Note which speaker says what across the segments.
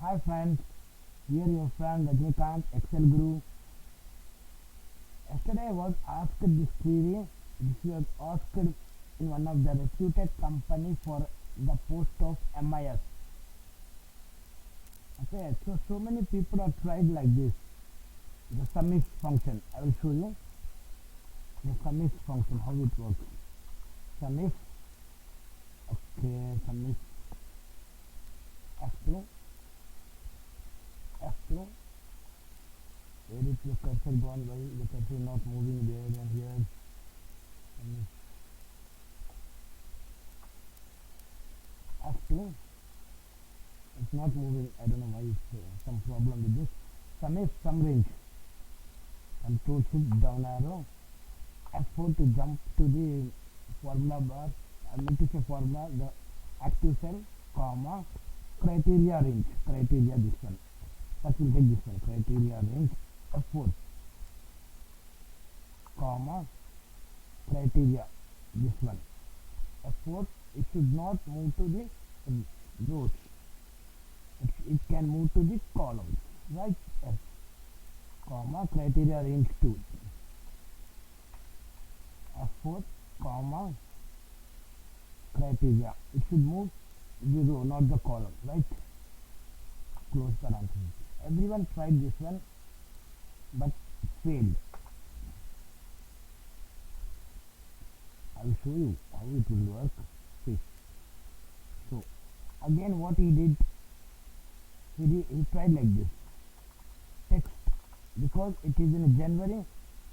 Speaker 1: Hi friends, here your friend Rajnikant, Excel Guru. Yesterday I was asked this query. This was asked in one of the reputed company for the post of MIS. Okay, so many people have tried like this. The sumifs function. I will show you the sumifs function how it works. Sumif. Okay, sumif F2 F2. Where is the cursor gone by? The cursor is not moving there and here. F2. It's not moving. I don't know why it's some problem with this. Sum range. Control shift down arrow. F4 to jump to the formula bar. I meant to say formula, the active cell, comma, criteria range. Criteria this one. First we'll take this one. Criteria range. F4, comma, criteria this one. F4, it should not move to the rows. It can move to the columns, right? F, comma, criteria range 2. F4, comma, criteria. It should move the row, not the column, right? Close parenthesis. Everyone tried this one, but failed. I will show you how it will work. See. So again, what he did, he tried like this. Text, because it is in January,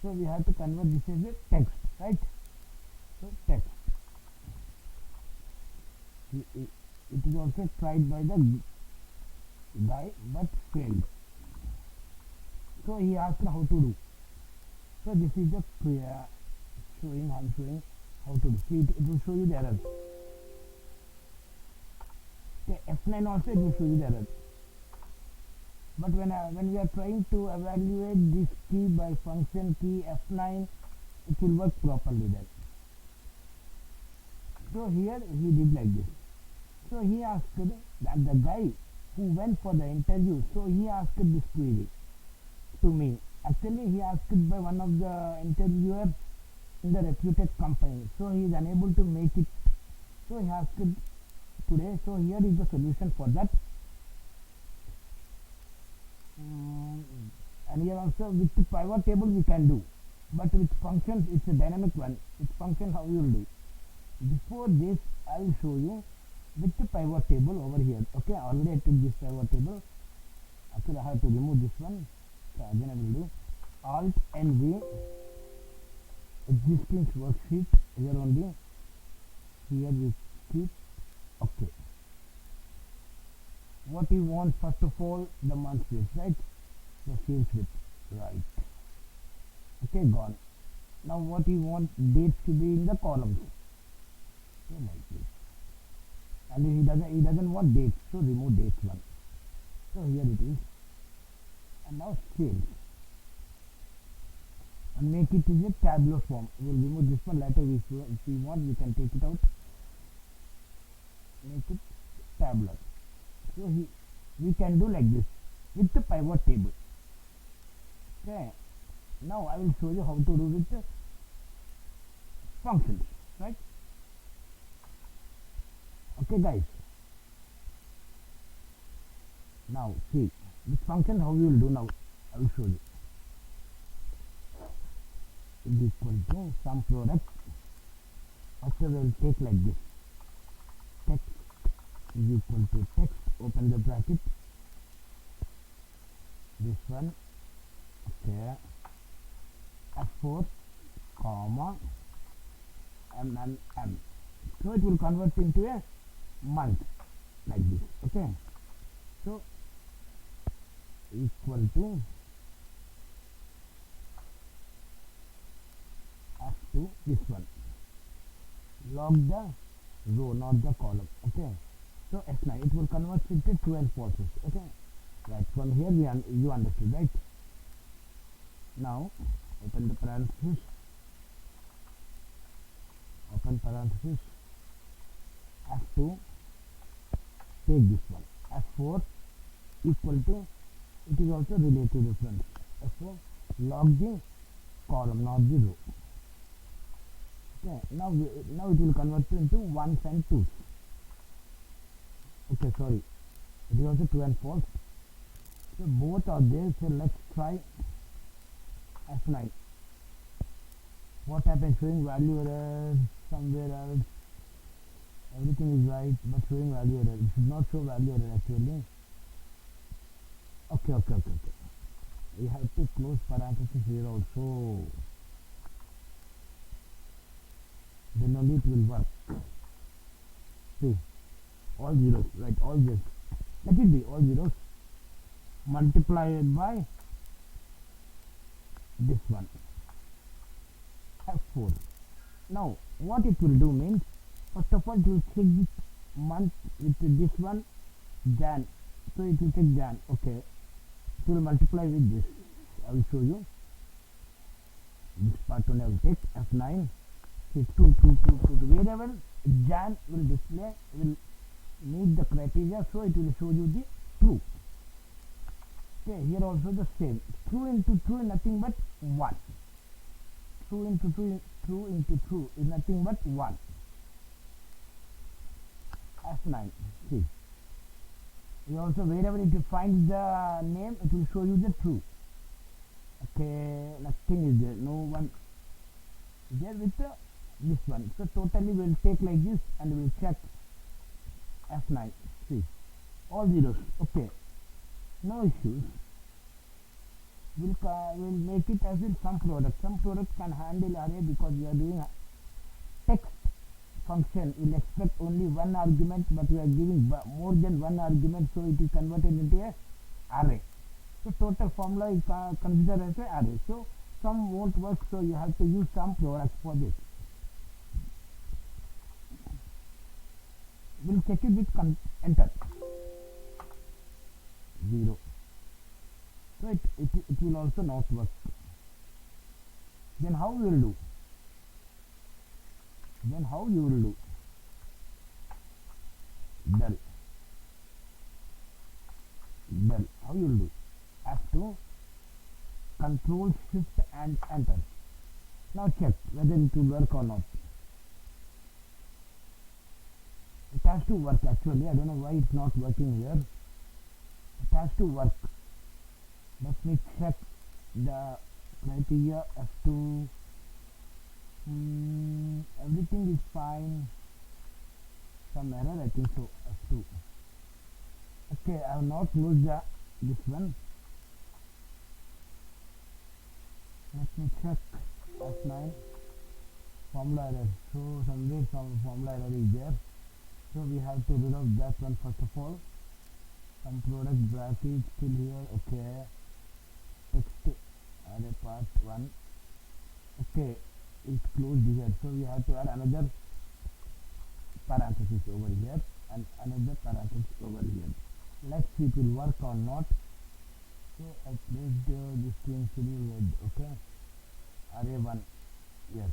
Speaker 1: so we have to convert this as a text, right? So text. It is also tried by the guy, but failed. So he asked how to do. So this is the showing. I'm showing how to do. See, it will show you the error. Okay, F9 also it will show you the error. But when we are trying to evaluate this key by function key F9, it will work properly then. So here he did like this. So he asked that the guy who went for the interview. So he asked this query to me. Actually, he asked it by one of the interviewers in the reputed company. So he is unable to make it. So he asked it today. So here is the solution for that. And here also with the pivot table we can do, but with functions it's a dynamic one. With function how you will do. Before this I will show you with the pivot table over here. Okay, already I took this pivot table. Actually I have to remove this one. So again I will do Alt and V, existing worksheet here only. Here we keep. Okay. What you want first of all, the month is right. The field with right. Okay, gone. Now what you want, dates to be in the columns. So like this. And he doesn't want dates, so remove dates one. So here it is. And now save. And make it is a tabular form. We will remove this one later. If we want, we can take it out. Make it tabular. So we can do like this with the pivot table. Okay. Now I will show you how to do with the functions, right? Okay, guys. Now see this function how you will do now. I will show you. Is equal to some product. After we will take like this. Text is equal to text. Open the bracket. This one. Okay. F4, comma, M. So it will convert into a month like this. Okay. So equal to F2, this one. Log the row, not the column. Okay. So S9, it will convert into 12 process. Okay. Right. From here you understood, right? Now open the parenthesis. Open parenthesis. F2. Take this one. F4, equal to, it is also relative reference. So log the column, not the row. Okay, now it will convert into ones and twos. Okay, sorry, it is also true and false. So both are there. So let's try F9. What happens? Showing value error somewhere else. Everything is right, but showing value error. It should not show value error actually. Okay. We have to close parenthesis here also. Then only it will work. See, all zeros, right? All zeros. Let it be all zeros multiplied by this one. F4. Now, what it will do means, first of all, it will check this month with this one, Jan. So it will take Jan. Okay. It will multiply with this. I will show you. This part only I will take F9. See, 2. Wherever Jan will display, will meet the criteria, so it will show you the true. Okay, here also the same. True into true is nothing but 1. True into true is nothing but 1. F9. See. You also, wherever it finds the name, it will show you the true. Okay, nothing is there. No one is there with this one. So totally we'll take like this and we'll check F9. See, all zeros. Okay, no issues. We'll make it as in some product. Some product can handle array because we are doing text function. We'll expect only one argument, but we are giving more than one argument, so it is converted into a array. So total formula is considered as an array. So some won't work, so you have to use some product for this. We'll check it with enter 0. So it will also not work. Then how we will do? Then how you will do? Del. How you will do? F2, Control Shift and enter. Now check whether it will work or not. It has to work actually. I don't know why it's not working here. It has to work. Let me check the criteria. F2. Everything is fine. Some error, I think so. F2. Okay, I have not closed this one. Let me check F9. Formula error. So somewhere some formula error is there. So we have to rid of that one first of all. Some product bracket still here. Okay. Text array part 1. Okay. It's closed here, so we have to add another parenthesis over here and another parenthesis over here. Let's see if it will work or not. So I placed this thing with okay, array 1, yes.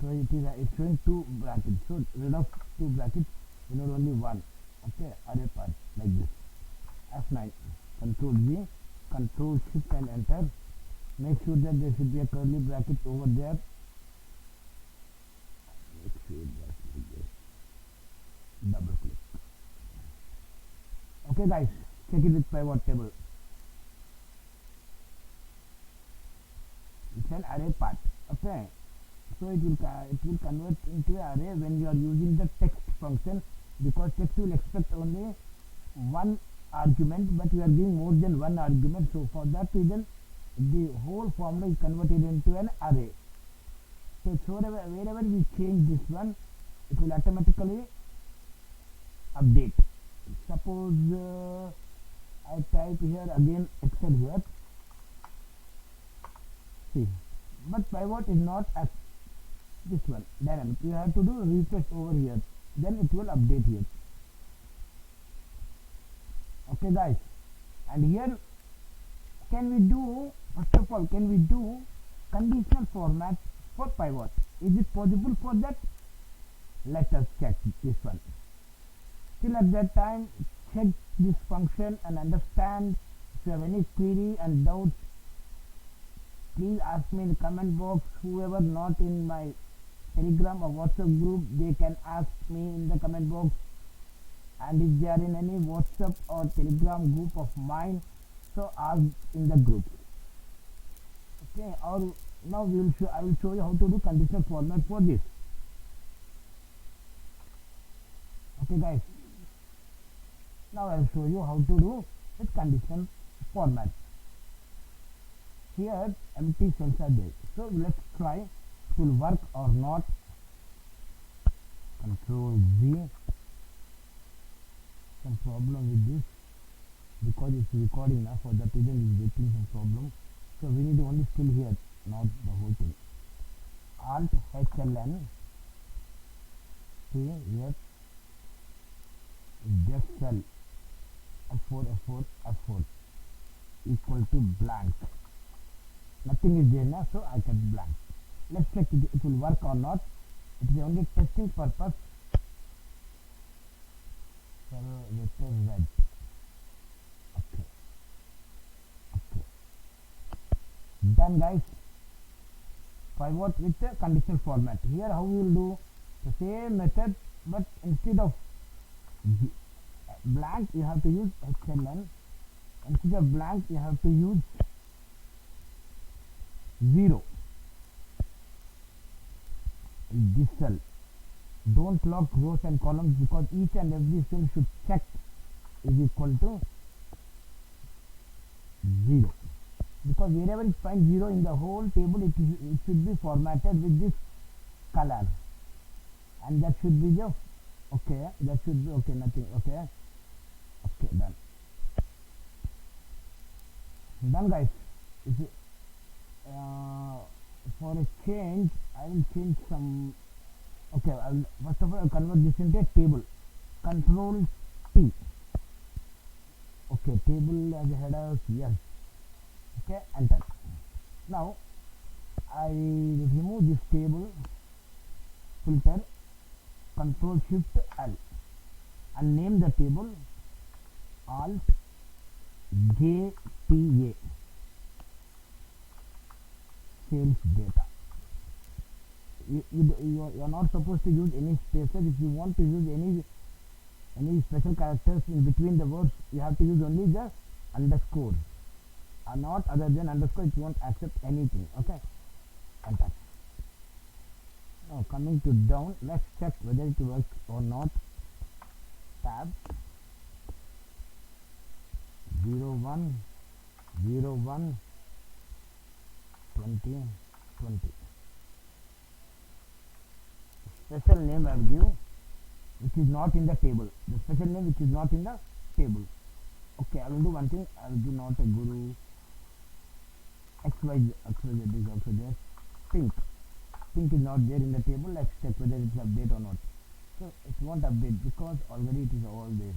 Speaker 1: So it's showing 2 brackets, so rid of 2 brackets, we need only 1. Okay, array part like this. F9, Control V, Control Shift and enter. Make sure that there should be a curly bracket over there. Make sure that like this. Double click. Okay guys, check it with pivot table. It's an array part. Okay. So it will convert into an array when you are using the text function, because text will expect only one argument, but we are giving more than one argument. So for that reason, the whole formula is converted into an array. So wherever we change this one, it will automatically update. Suppose I type here again Excel here. See, but pivot is not as this one dynamic. You have to do refresh over here, then it will update here. Okay guys, and here can we do, first of all, can we do conditional format for pivot? Is it possible for that? Let us check this one. Still at that time, check this function and understand. If you have any query and doubts, please ask me in the comment box. Whoever not in my Telegram or WhatsApp group, they can ask me in the comment box. And if they are in any WhatsApp or Telegram group of mine, so ask in the group. Okay, or now I will show you how to do conditional format for this. Okay guys, now I will show you how to do with conditional format. Here empty cells are there, so let's try it will work or not. Control Z. Some problem with this because it's recording now, for that reason it's getting some problem. So we need only still here, not the whole thing. Alt HLN. See here, just cell F4 F4 F4 equal to blank. Nothing is there now, so I kept blank. Let's check it will work or not. It is only testing purpose. So vector Z. Okay. Done guys. Pivot with the conditional format. Here how we will do the same method, but instead of blank you have to use HLN. Instead of blank you have to use 0. This cell. Don't lock rows and columns because each and every cell should check is equal to 0. Because wherever it finds 0 in the whole table, it should be formatted with this color, and that should be the okay. That should be okay. Nothing okay. Okay, done. Done, guys. For a change, I will change some. Okay, first of all, I'll convert this into a table. Control T. Okay, table as a header. Yes. Okay, enter. Now I remove this table, filter, Control Shift L, and name the table Alt JTA sales data. You are not supposed to use any spaces. If you want to use any special characters in between the words, you have to use only the underscore. Not other than underscore, it won't accept anything. Okay, enter. Now coming to down, let's check whether it works or not. Tab 01 01 20 20. Special name I will give, which is not in the table. The special name which is not in the table. Okay, I will do one thing. I will do not a guru. XYZ is also there. Pink is not there in the table. Let's check whether it's update or not. So it won't update because already it is all there.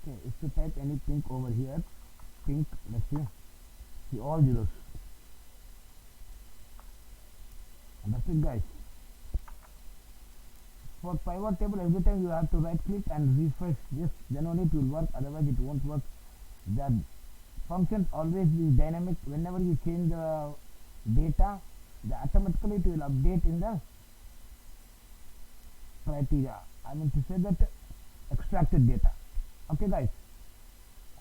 Speaker 1: Okay, if you type any pink over here, pink, let's see all zeros. And that's it guys. For pivot table, every time you have to right click and refresh this, then only it will work, otherwise it won't work. The functions always is dynamic. Whenever you change the data, automatically it will update in the criteria. I mean to say that extracted data. Okay guys,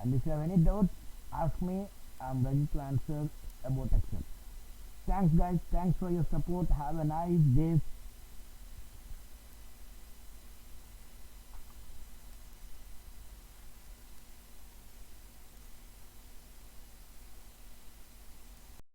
Speaker 1: and if you have any doubt, ask me. I'm ready to answer about Excel. Thanks guys, thanks for your support. Have a nice day.